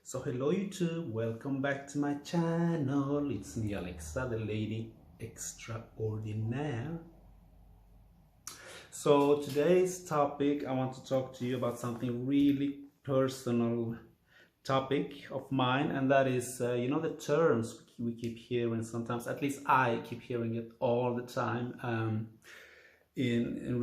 So hello YouTube, welcome back to my channel. It's me Alexa, the lady extraordinaire. So today's topic, I want to talk to you about something really personal topic of mine, and that is the terms we keep hearing sometimes, at least I keep hearing it all the time, in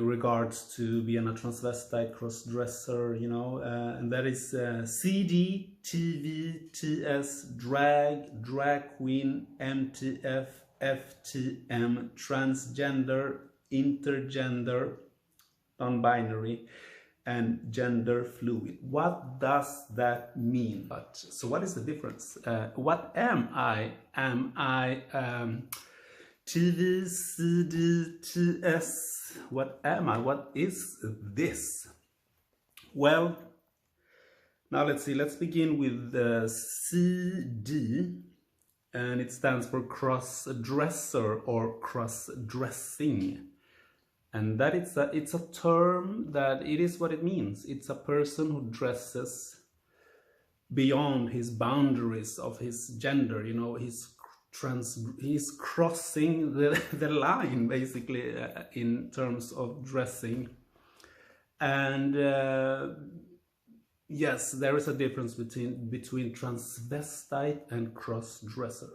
regards to being a transvestite, cross-dresser, and that is CD, TV, TS, drag queen, MTF, FTM, transgender, intergender, non-binary, and gender fluid. What does that mean? So what is the difference? What am I? Am I TV, CD, TS? What am I? What is this? Well, now let's see. Let's begin with the CD, and it stands for cross-dresser or cross-dressing. And that it's a term that it is what it means. It's a person who dresses beyond his boundaries of his gender. He's crossing the line, basically, in terms of dressing. And yes, there is a difference between transvestite and cross-dresser.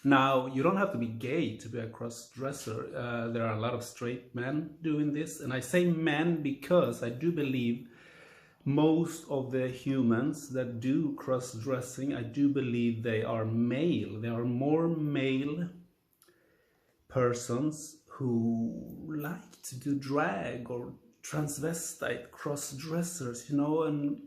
Now, you don't have to be gay to be a cross-dresser. There are a lot of straight men doing this, and I say men because I do believe most of the humans that do cross-dressing, I do believe they are male. They are more male persons who like to do drag or transvestite cross-dressers, and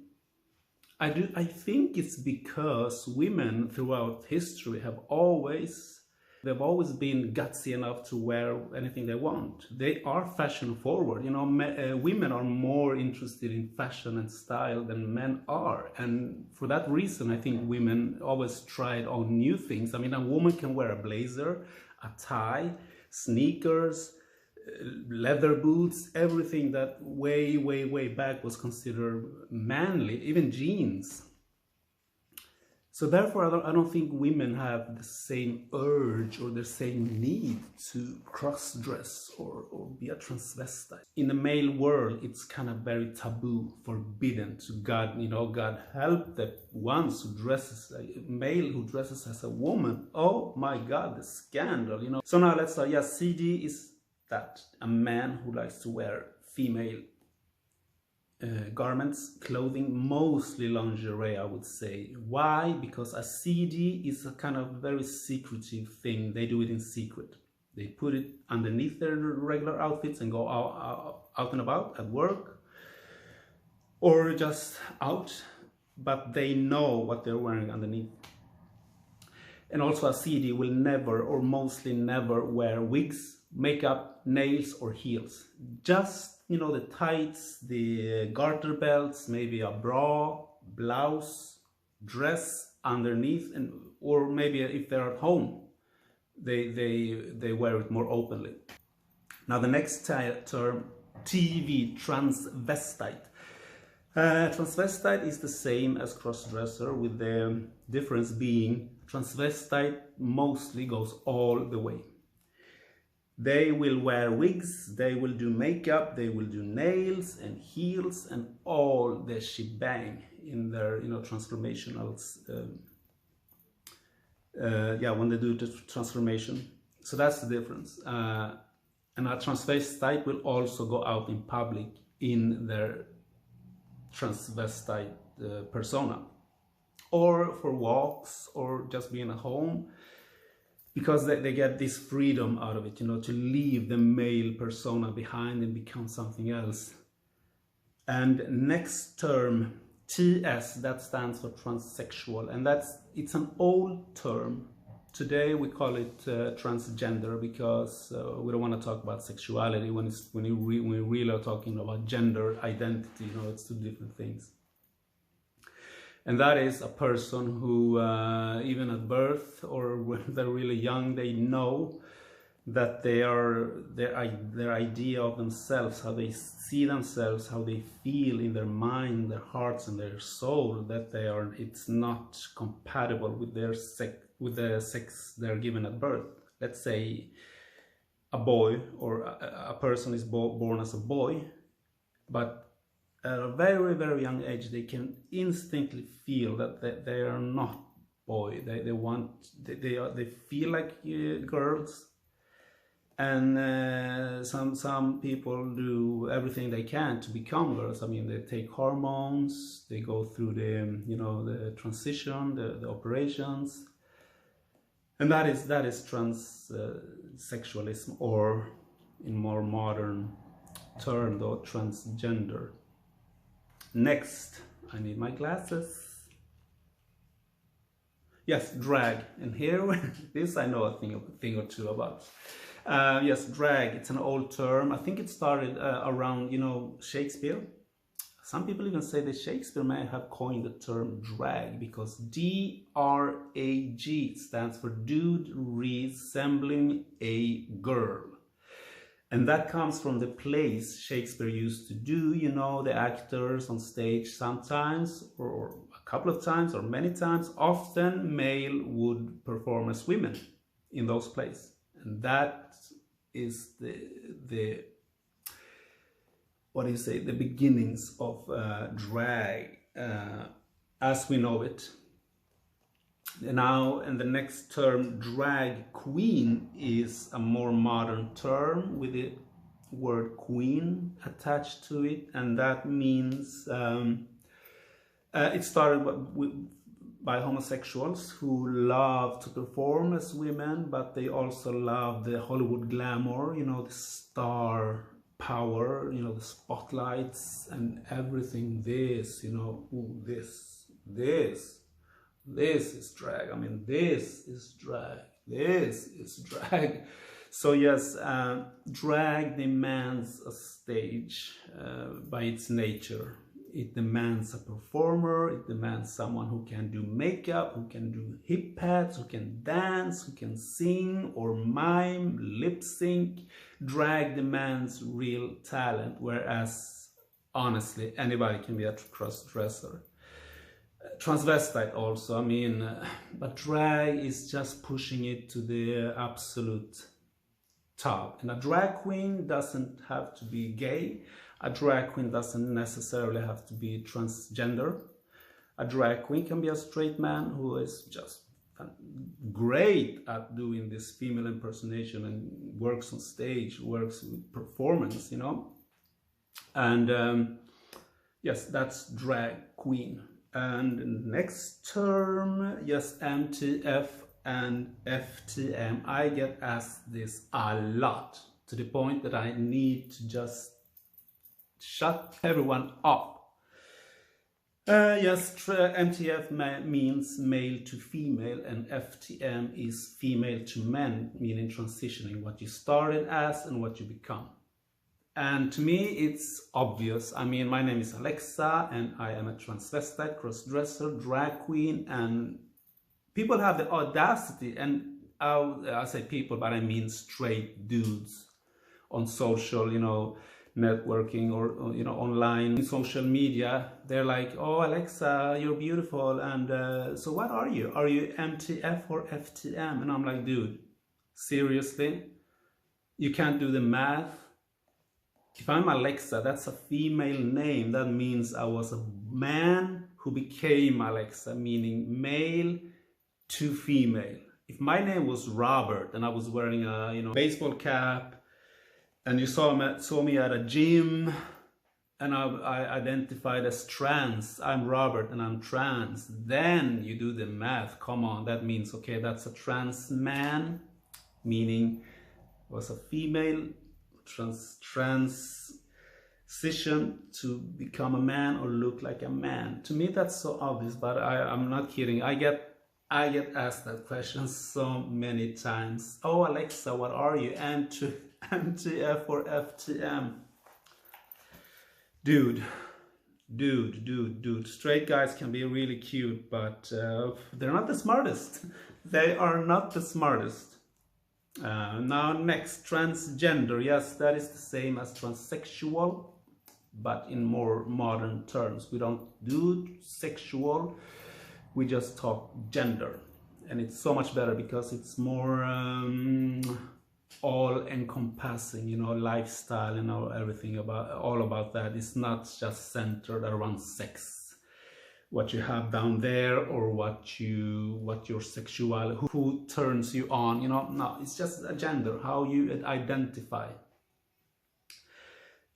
I think it's because women throughout history have always been gutsy enough to wear anything they want. They are fashion forward. Women are more interested in fashion and style than men are. And for that reason, I think women always tried on new things. I mean, a woman can wear a blazer, a tie, sneakers, leather boots, everything that way back was considered manly, even jeans. So therefore, I don't think women have the same urge or the same need to cross-dress or be a transvestite. In the male world, it's kind of very taboo, forbidden to God. God help the ones who dresses, a male who dresses as a woman. Oh my God, the scandal, So now let's start. CD is that a man who likes to wear female garments, clothing, mostly lingerie, I would say. Why? Because a CD is a kind of very secretive thing. They do it in secret. They put it underneath their regular outfits and go out and about at work or just out, but they know what they're wearing underneath. And also a CD will never or mostly never wear wigs, makeup, nails or heels. Just the tights, the garter belts, maybe a bra, blouse, dress underneath, or maybe if they're at home, they wear it more openly. Now the next term, TV, transvestite. Transvestite is the same as cross-dresser, with the difference being transvestite mostly goes all the way. They will wear wigs, they will do makeup, they will do nails and heels and all the shebang in their transformationals. When they do the transformation. So that's the difference. And a transvestite will also go out in public in their transvestite persona, or for walks, or just being at home, because they get this freedom out of it, to leave the male persona behind and become something else. And next term, TS, that stands for transsexual, and it's an old term. Today we call it transgender, because we don't want to talk about sexuality when we really are talking about gender identity. It's two different things. And that is a person who, even at birth or when they're really young, they know that their idea of themselves, how they see themselves, how they feel in their mind, their hearts and their soul, that it's not compatible with their with the sex they're given at birth. Let's say a boy or a person is born as a boy, but at a very, very young age they can instantly feel that they are not boy. They feel like girls. And some people do everything they can to become girls. I mean, they take hormones, they go through the the transition, the operations, and that is transsexualism, or in more modern term though, transgender. Next, I need my glasses. Yes, drag, and here this I know a thing or two about. Yes, drag, it's an old term. I think it started around, Shakespeare. Some people even say that Shakespeare may have coined the term drag, because D-R-A-G stands for dude resembling a girl. And that comes from the plays Shakespeare used to do, the actors on stage sometimes, or a couple of times, or many times, often male would perform as women in those plays. And that is the beginnings of drag as we know it. Now, and the next term, drag queen, is a more modern term with the word queen attached to it, and that means it started by homosexuals who love to perform as women, but they also love the Hollywood glamour, the star power, the spotlights and everything. This, this is drag. I mean, this is drag. This is drag. So yes, drag demands a stage by its nature. It demands a performer, it demands someone who can do makeup, who can do hip pads, who can dance, who can sing or mime, lip sync. Drag demands real talent, whereas honestly anybody can be a cross-dresser. Transvestite also, I mean, but drag is just pushing it to the absolute top. And a drag queen doesn't have to be gay. A drag queen doesn't necessarily have to be transgender. A drag queen can be a straight man who is just great at doing this female impersonation and works on stage, works with performance, And yes, that's drag queen. And next term, yes, MTF and FTM. I get asked this a lot, to the point that I need to just shut everyone up. Yes, MTF means male to female, and FTM is female to men, meaning transitioning, what you started as and what you become. And to me, it's obvious. I mean, my name is Alexa, and I am a transvestite, cross-dresser, drag queen, and people have the audacity, and I say people, but I mean straight dudes on social, networking or online social media. They're like, oh, Alexa, you're beautiful, and so what are you? Are you MTF or FTM? And I'm like, dude, seriously? You can't do the math? If I'm Alexa, that's a female name. That means I was a man who became Alexa, meaning male to female. If my name was Robert and I was wearing a baseball cap, and you saw me at a gym, and I identified as trans, I'm Robert and I'm trans, then you do the math. Come on, that means, okay, that's a trans man, meaning was a female transition to become a man or look like a man. To me, that's so obvious, but I'm not kidding. I get asked that question so many times. Oh, Alexa, what are you? MTF or FTM? Dude. Straight guys can be really cute, but they're not the smartest. They are not the smartest. Now next, transgender. Yes, that is the same as transsexual, but in more modern terms. We don't do sexual, we just talk gender. And it's so much better because it's more all-encompassing, you know, lifestyle, you know, everything about, all about that. It's not just centered around sex, what you have down there, or what your sexual, who turns you on, you know. No, it's just a gender, how you identify.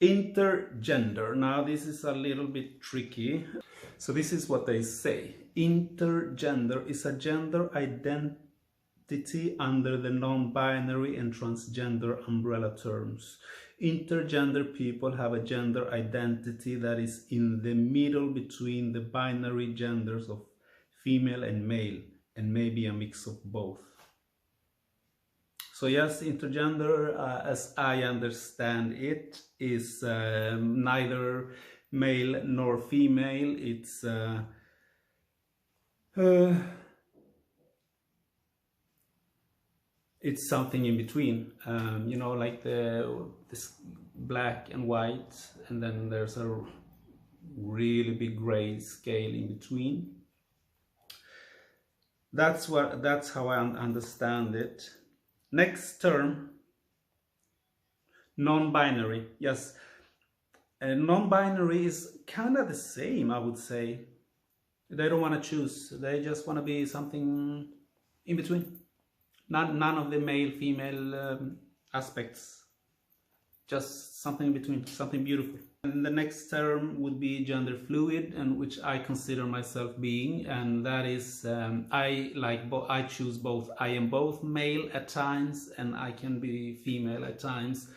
Intergender. Now this is a little bit tricky. So this is what they say. Intergender is a gender identity under the non-binary and transgender umbrella terms. Intergender people have a gender identity that is in the middle between the binary genders of female and male, and maybe a mix of both. So yes, intergender, as I understand it, is neither male nor female. It's something in between, you know, like this black and white, and then there's a really big gray scale in between. That's how I understand it. Next term, non-binary. Yes, non-binary is kind of the same, I would say. They don't want to choose. They just want to be something in between. None of the male-female aspects. Just something in between, something beautiful. And the next term would be gender fluid, and which I consider myself being, and that is I choose both. I am both male at times, and I can be female at times,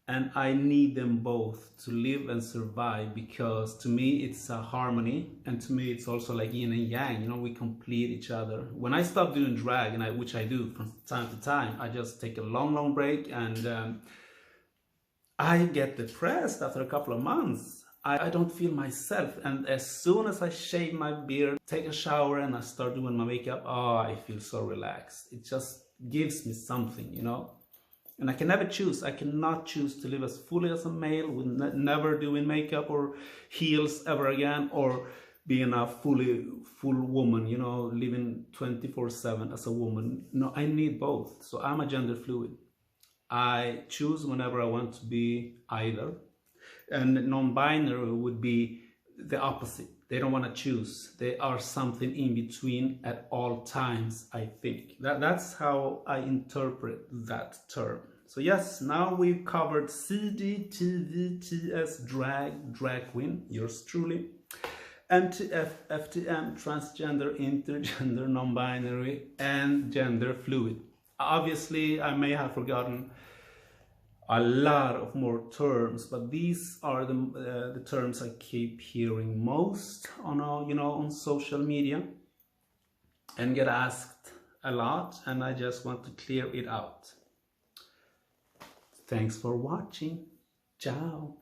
and I need them both to live and survive, because to me it's a harmony, and to me it's also like yin and yang, you know, we complete each other. When I stop doing drag, and which I do from time to time, I just take a long break, and I get depressed after a couple of months. I don't feel myself, and as soon as I shave my beard, take a shower, and I start doing my makeup, oh, I feel so relaxed. It just gives me something, you know. And I can never choose. I cannot choose to live as fully as a male, with never doing makeup or heels ever again, or being a full woman, you know, living 24/7 as a woman. No, I need both. So I'm a gender fluid. I choose whenever I want to be either. And non-binary would be the opposite. They don't want to choose. They are something in between at all times, I think. That's how I interpret that term. So yes, now we've covered CD, TV, TS, drag queen, yours truly, MTF, FTM, transgender, intergender, non-binary, and gender fluid. Obviously, I may have forgotten a lot of more terms, but these are the terms I keep hearing most on on social media, and get asked a lot, and I just want to clear it out. Thanks for watching. Ciao.